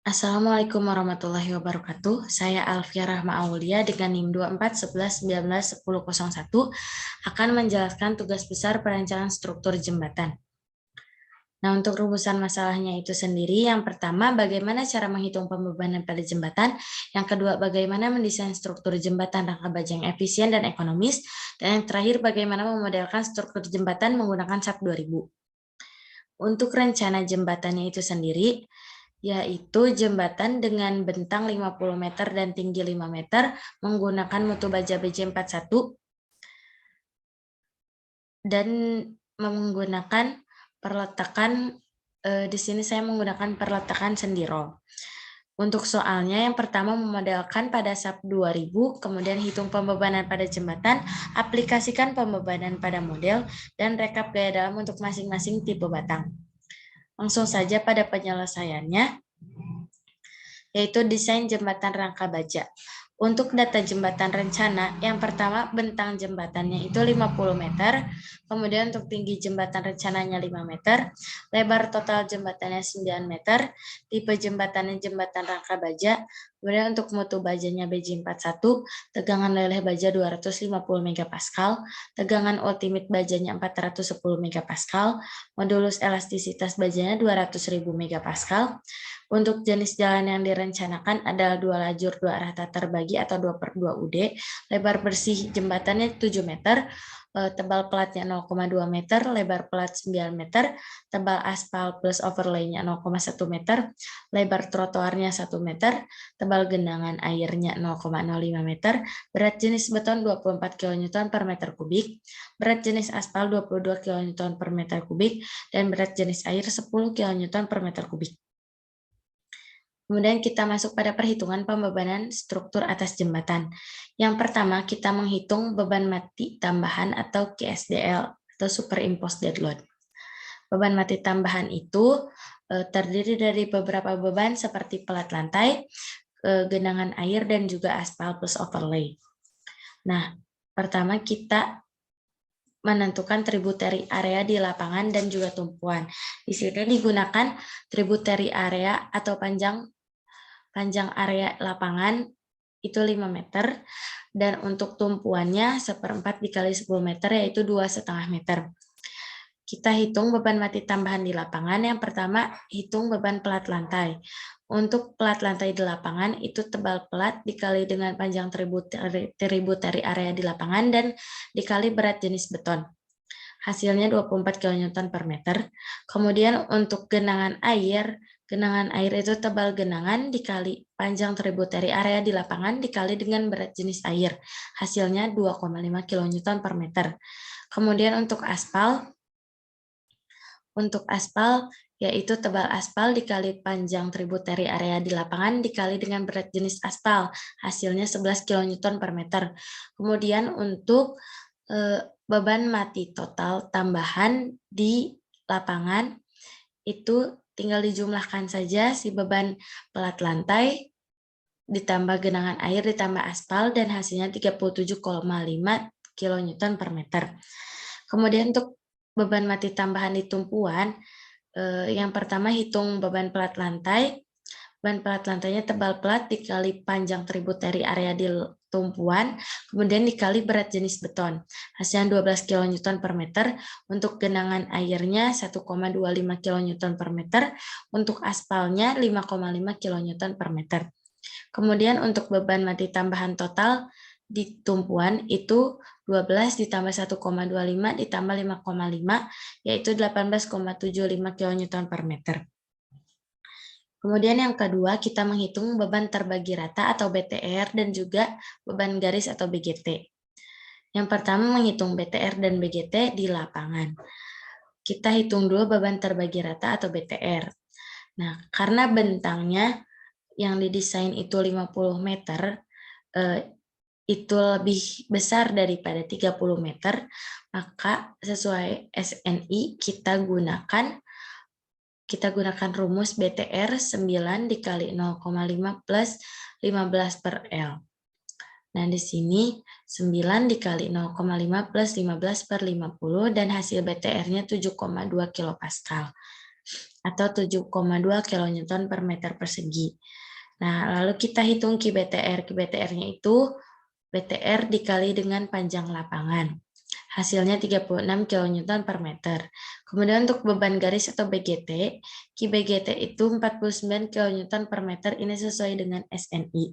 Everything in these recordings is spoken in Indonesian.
Assalamualaikum warahmatullahi wabarakatuh. Saya Alfia Rahma Aulia dengan NIM 2411191001 akan menjelaskan tugas besar perancangan struktur jembatan. Nah, untuk rumusan masalahnya itu sendiri, yang pertama, bagaimana cara menghitung pembebanan pada jembatan. Yang kedua, bagaimana mendesain struktur jembatan rangka baja yang efisien dan ekonomis. Dan yang terakhir, bagaimana memodelkan struktur jembatan menggunakan SAP 2000. Untuk rencana jembatannya itu sendiri, yaitu jembatan dengan bentang 50 meter dan tinggi 5 meter menggunakan mutu baja BJ41 dan menggunakan perletakan di sini saya menggunakan perletakan sendiro. Untuk soalnya, yang pertama memodelkan pada SAP 2000, kemudian hitung pembebanan pada jembatan, aplikasikan pembebanan pada model, dan rekap gaya dalam untuk masing-masing tipe batang. Langsung saja pada penyelesaiannya, yaitu desain jembatan rangka baja. Untuk data jembatan rencana, yang pertama bentang jembatannya itu 50 meter, kemudian untuk tinggi jembatan rencananya 5 meter, lebar total jembatannya 9 meter, tipe jembatannya jembatan rangka baja, kemudian untuk mutu bajanya BJ41, tegangan leleh baja 250 megapascal, tegangan ultimate bajanya 410 megapascal, modulus elastisitas bajanya 200.000 megapascal. Untuk jenis jalan yang direncanakan adalah 2 lajur 2 arah tak terbagi atau 2/2 UD, lebar bersih jembatannya 7 meter, tebal pelatnya 0,2 meter, lebar pelat 9 meter, tebal aspal plus overlaynya 0,1 meter, lebar trotoarnya 1 meter, tebal genangan airnya 0,05 meter, berat jenis beton 24 kN per meter kubik, berat jenis aspal 22 kN per meter kubik, dan berat jenis air 10 kN per meter kubik. Kemudian kita masuk pada perhitungan pembebanan struktur atas jembatan. Yang pertama, kita menghitung beban mati tambahan atau KSDL atau Superimposed Dead Load. Beban mati tambahan itu terdiri dari beberapa beban seperti pelat lantai, genangan air, dan juga aspal plus overlay. Nah, pertama kita menentukan tributary area di lapangan dan juga tumpuan. Di sini digunakan tributary area atau panjang area lapangan itu 5 meter, dan untuk tumpuannya 1/4 dikali 10 meter, yaitu 2,5 meter. Kita hitung beban mati tambahan di lapangan. Yang pertama, hitung beban pelat lantai. Untuk pelat lantai di lapangan, itu tebal pelat dikali dengan panjang tributary area di lapangan dan dikali berat jenis beton. Hasilnya 24 kN per meter. Kemudian untuk genangan air itu tebal genangan dikali panjang tributary area di lapangan dikali dengan berat jenis air. Hasilnya 2,5 kN per meter. Kemudian untuk aspal yaitu tebal aspal dikali panjang tributary area di lapangan dikali dengan berat jenis aspal. Hasilnya 11 kN per meter. Kemudian untuk beban mati total tambahan di lapangan itu tinggal dijumlahkan saja si beban pelat lantai ditambah genangan air ditambah aspal dan hasilnya 37,5 kN per meter. Kemudian untuk beban mati tambahan di tumpuan, yang pertama hitung beban pelat lantai. Beban pelat lantainya tebal pelat dikali panjang tributary area di tumpuan, kemudian dikali berat jenis beton. Hasilnya 12 kN per meter. Untuk genangan airnya 1,25 kN per meter. Untuk aspalnya 5,5 kN per meter. Kemudian untuk beban mati tambahan total di tumpuan itu 12 ditambah 1,25 ditambah 5,5, yaitu 18,75 kN per meter. Kemudian yang kedua, kita menghitung beban terbagi rata atau BTR dan juga beban garis atau BGT. Yang pertama menghitung BTR dan BGT di lapangan. Kita hitung dulu beban terbagi rata atau BTR. Nah, karena bentangnya yang didesain itu 50 meter, itu lebih besar daripada 30 meter, maka sesuai SNI kita gunakan rumus BTR 9 dikali 0,5 plus 15 per L. Nah, di sini 9 dikali 0,5 plus 15 per 50 dan hasil BTR-nya 7,2 kilopascal. atau 7,2 kilonewton per meter persegi. Nah, lalu kita hitung Ki BTR. Ki BTR-nya itu BTR dikali dengan panjang lapangan. Hasilnya 36 kilonewton per meter. Kemudian untuk beban garis atau BGT, Ki BGT itu 49 kilonewton per meter, ini sesuai dengan SNI.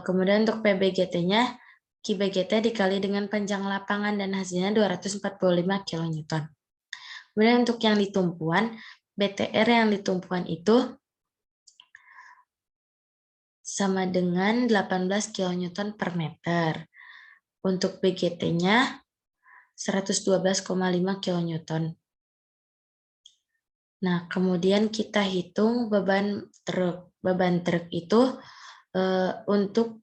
Kemudian untuk PBGT-nya, Ki BGT dikali dengan panjang lapangan dan hasilnya 245 kilonewton. Kemudian untuk yang di tumpuan, BTR yang di tumpuan itu sama dengan 18 kilonewton per meter. Untuk BGT-nya 112,5 kilonewton. Nah, kemudian kita hitung beban truk. Beban truk itu untuk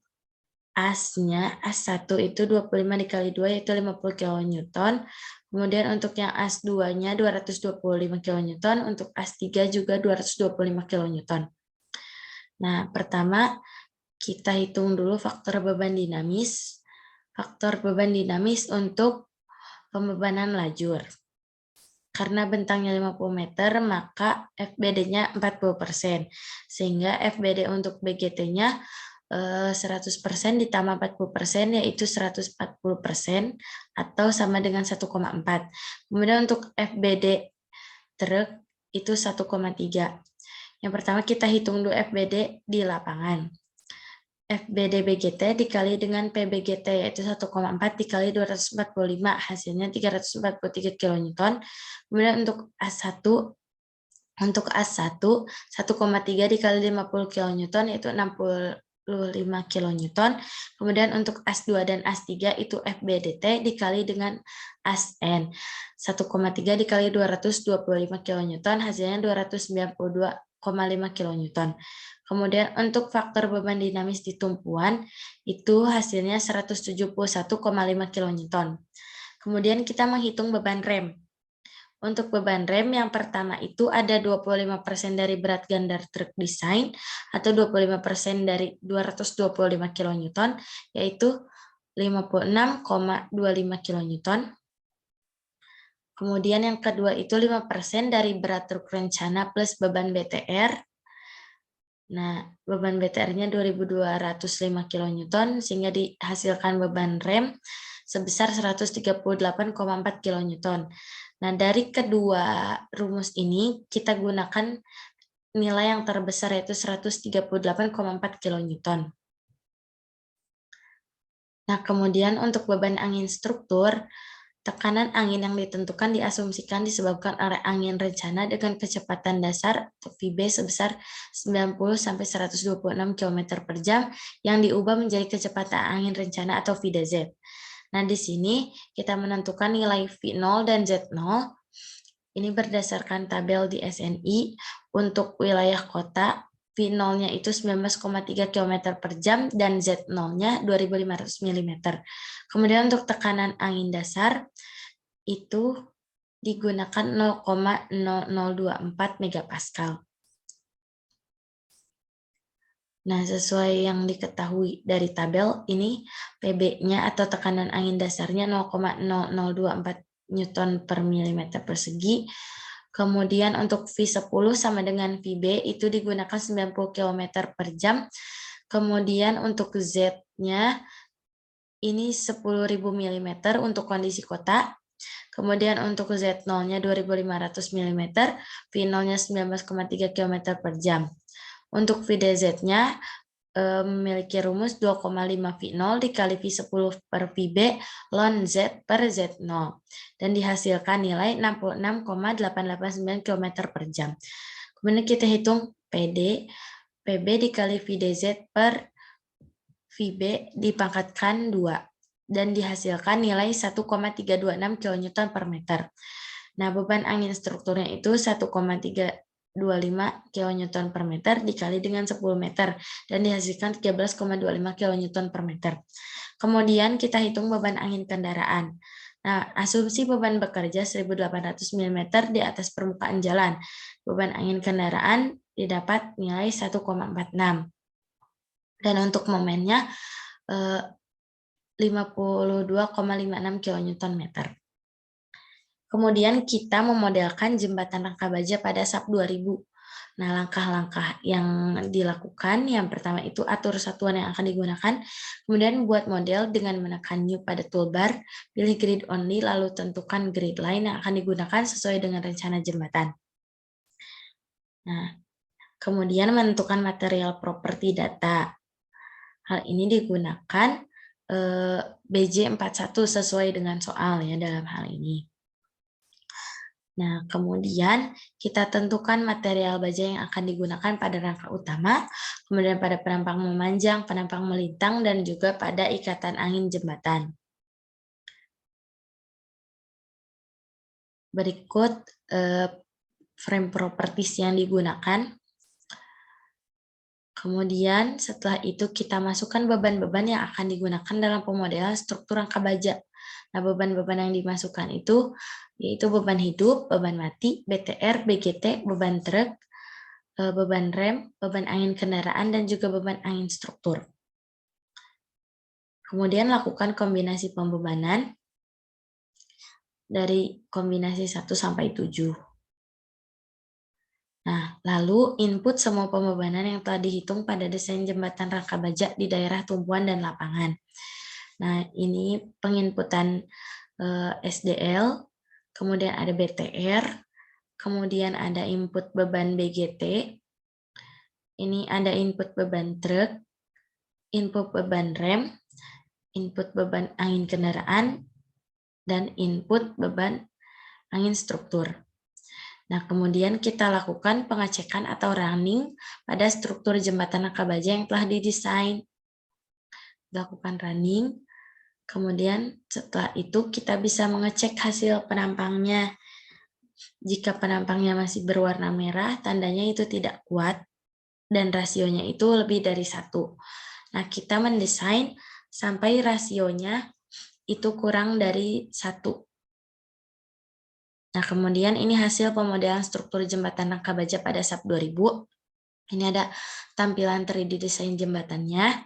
asnya, as1 itu 25 dikali 2 yaitu 50 kilonewton. Kemudian untuk yang as 2-nya 225 kilonewton, untuk as3 juga 225 kilonewton. Nah, pertama kita hitung dulu faktor beban dinamis. Faktor beban dinamis untuk pembebanan lajur. Karena bentangnya 50 meter, maka FBD-nya 40%. Sehingga FBD untuk BGT-nya 100% ditambah 40%, yaitu 140%, atau sama dengan 1,4. Kemudian untuk FBD truk itu 1,3. Yang pertama kita hitung dulu FBD di lapangan. FBD BGT dikali dengan PBGT, yaitu 1,4 dikali 245, hasilnya 343 kilonewton. Kemudian untuk as1, 1,3 dikali 50 kilonewton, yaitu 65 kilonewton. Kemudian untuk as2 dan as3 itu FBDT dikali dengan asn, 1,3 dikali 225 kilonewton, hasilnya 292,5 kilonewton. Kemudian untuk faktor beban dinamis di tumpuan itu hasilnya 171,5 kilonewton. Kemudian kita menghitung beban rem. Untuk beban rem yang pertama itu ada 25% dari berat gandar truk desain atau 25% dari 225 kilonewton, yaitu 56,25 kilonewton. Kemudian yang kedua itu 5% dari berat truk rencana plus beban BTR. Nah, beban BTR-nya 2.205 kilonewton sehingga dihasilkan beban rem sebesar 138,4 kilonewton. Nah, dari kedua rumus ini kita gunakan nilai yang terbesar yaitu 138,4 kilonewton. Nah, kemudian untuk beban angin struktur, tekanan angin yang ditentukan diasumsikan disebabkan oleh angin rencana dengan kecepatan dasar atau VB sebesar 90-126 km per jam yang diubah menjadi kecepatan angin rencana atau VDZ. Nah, di sini kita menentukan nilai V0 dan Z0. Ini berdasarkan tabel di SNI. Untuk wilayah kota, V0-nya itu 19,3 km per jam dan Z0-nya 2.500 mm. Kemudian untuk tekanan angin dasar itu digunakan 0,0024 megapascal. Nah, sesuai yang diketahui dari tabel ini, PB-nya atau tekanan angin dasarnya 0,0024 Newton per milimeter persegi. Kemudian untuk V10 sama dengan VB itu digunakan 90 km per jam. Kemudian untuk Z-nya ini 10.000 mm untuk kondisi kota. Kemudian untuk Z0-nya 2.500 mm, V0-nya 19,3 km per jam. Untuk VDZ-nya memiliki rumus 2,5 V0 dikali V10 per VB ln Z per Z0 dan dihasilkan nilai 66,889 km per jam. Kemudian kita hitung PD, PB dikali VDZ per VB dipangkatkan 2 dan dihasilkan nilai 1,326 kN per meter. Nah, beban angin strukturnya itu 1,325 kN per meter dikali dengan 10 meter dan dihasilkan 13,25 kN per meter. Kemudian kita hitung beban angin kendaraan. Nah, asumsi beban bekerja 1.800 mm di atas permukaan jalan. Beban angin kendaraan didapat nilai 1,46. Dan untuk momennya 52,56 kN meter. Kemudian kita memodelkan jembatan rangka baja pada SAP 2000. Nah, langkah-langkah yang dilakukan, yang pertama itu atur satuan yang akan digunakan, kemudian buat model dengan menekan New pada toolbar, pilih grid only, lalu tentukan grid line yang akan digunakan sesuai dengan rencana jembatan. Nah, kemudian menentukan material properti data. Hal ini digunakan BJ41 sesuai dengan soal ya dalam hal ini. Nah, kemudian kita tentukan material baja yang akan digunakan pada rangka utama, kemudian pada penampang memanjang, penampang melintang, dan juga pada ikatan angin jembatan. Berikut frame properties yang digunakan. Kemudian setelah itu kita masukkan beban-beban yang akan digunakan dalam pemodelan struktur rangka baja. Nah, beban-beban yang dimasukkan itu yaitu beban hidup, beban mati, BTR, BGT, beban truk, beban rem, beban angin kendaraan, dan juga beban angin struktur. Kemudian lakukan kombinasi pembebanan dari kombinasi 1 sampai 7. Nah, lalu input semua pembebanan yang telah dihitung pada desain jembatan rangka baja di daerah tumpuan dan lapangan. Nah, ini penginputan SDL, kemudian ada BTR, kemudian ada input beban BGT, ini ada input beban truk, input beban rem, input beban angin kendaraan, dan input beban angin struktur. Nah, kemudian kita lakukan pengecekan atau running pada struktur jembatan rangka baja yang telah didesain. Lakukan running, kemudian setelah itu kita bisa mengecek hasil penampangnya. Jika penampangnya masih berwarna merah, tandanya itu tidak kuat dan rasionya itu lebih dari 1. Nah, kita mendesain sampai rasionya itu kurang dari 1. Nah, kemudian ini hasil pemodelan struktur jembatan rangka baja pada SAP 2000. Ini ada tampilan 3D desain jembatannya,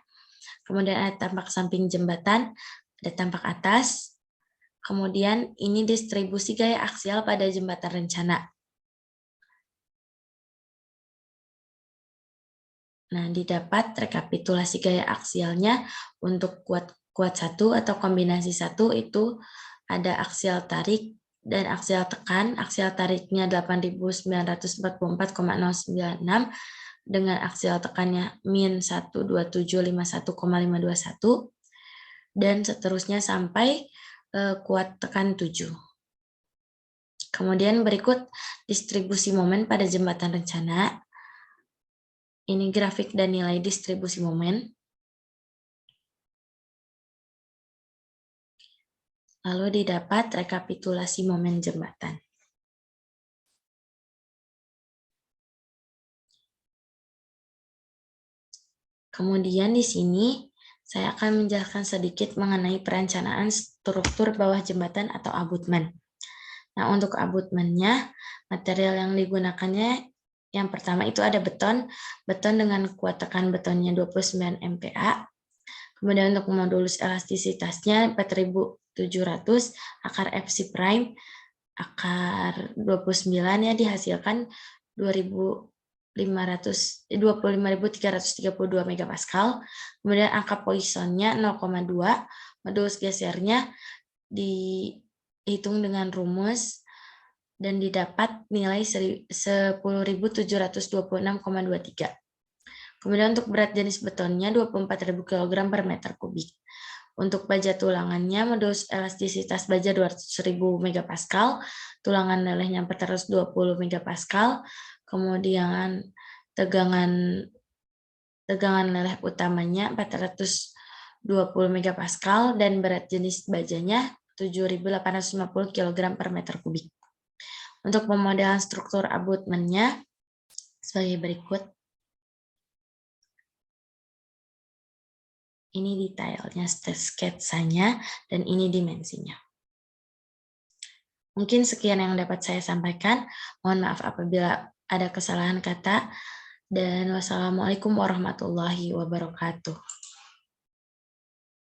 kemudian ada tampak samping jembatan, ada tampak atas, kemudian ini distribusi gaya aksial pada jembatan rencana. Nah, didapat rekapitulasi gaya aksialnya untuk kuat 1 atau kombinasi 1 itu ada aksial tarik dan aksial tekan. Aksial tariknya 8.944,096 dengan aksial tekannya min 12751,521 dan seterusnya sampai kuat tekan 7. Kemudian berikut distribusi momen pada jembatan rencana. Ini grafik dan nilai distribusi momen. Lalu didapat rekapitulasi momen jembatan. Kemudian di sini saya akan menjelaskan sedikit mengenai perencanaan struktur bawah jembatan atau abutmen. Nah, untuk abutmennya, material yang digunakannya yang pertama itu ada beton dengan kuat tekan betonnya 29 MPa. Kemudian untuk modulus elastisitasnya 4700, akar FC prime, akar 29 ya dihasilkan 25.332 megapascal. Kemudian angka Poissonnya 0,2, modulus gesernya dihitung dengan rumus dan didapat nilai 10.726,23. Kemudian untuk berat jenis betonnya 24.000 kg per meter kubik. Untuk baja tulangannya, modulus elastisitas baja 200.000 megapascal, tulangan lelehnya 420 megapascal, kemudian tegangan leleh utamanya 420 megapascal dan berat jenis bajanya 7.850 kg per meter kubik. Untuk pemodelan struktur abutmennya sebagai berikut. Ini detailnya, sketsanya, dan ini dimensinya. Mungkin sekian yang dapat saya sampaikan. Mohon maaf apabila ada kesalahan kata. Dan wassalamualaikum warahmatullahi wabarakatuh.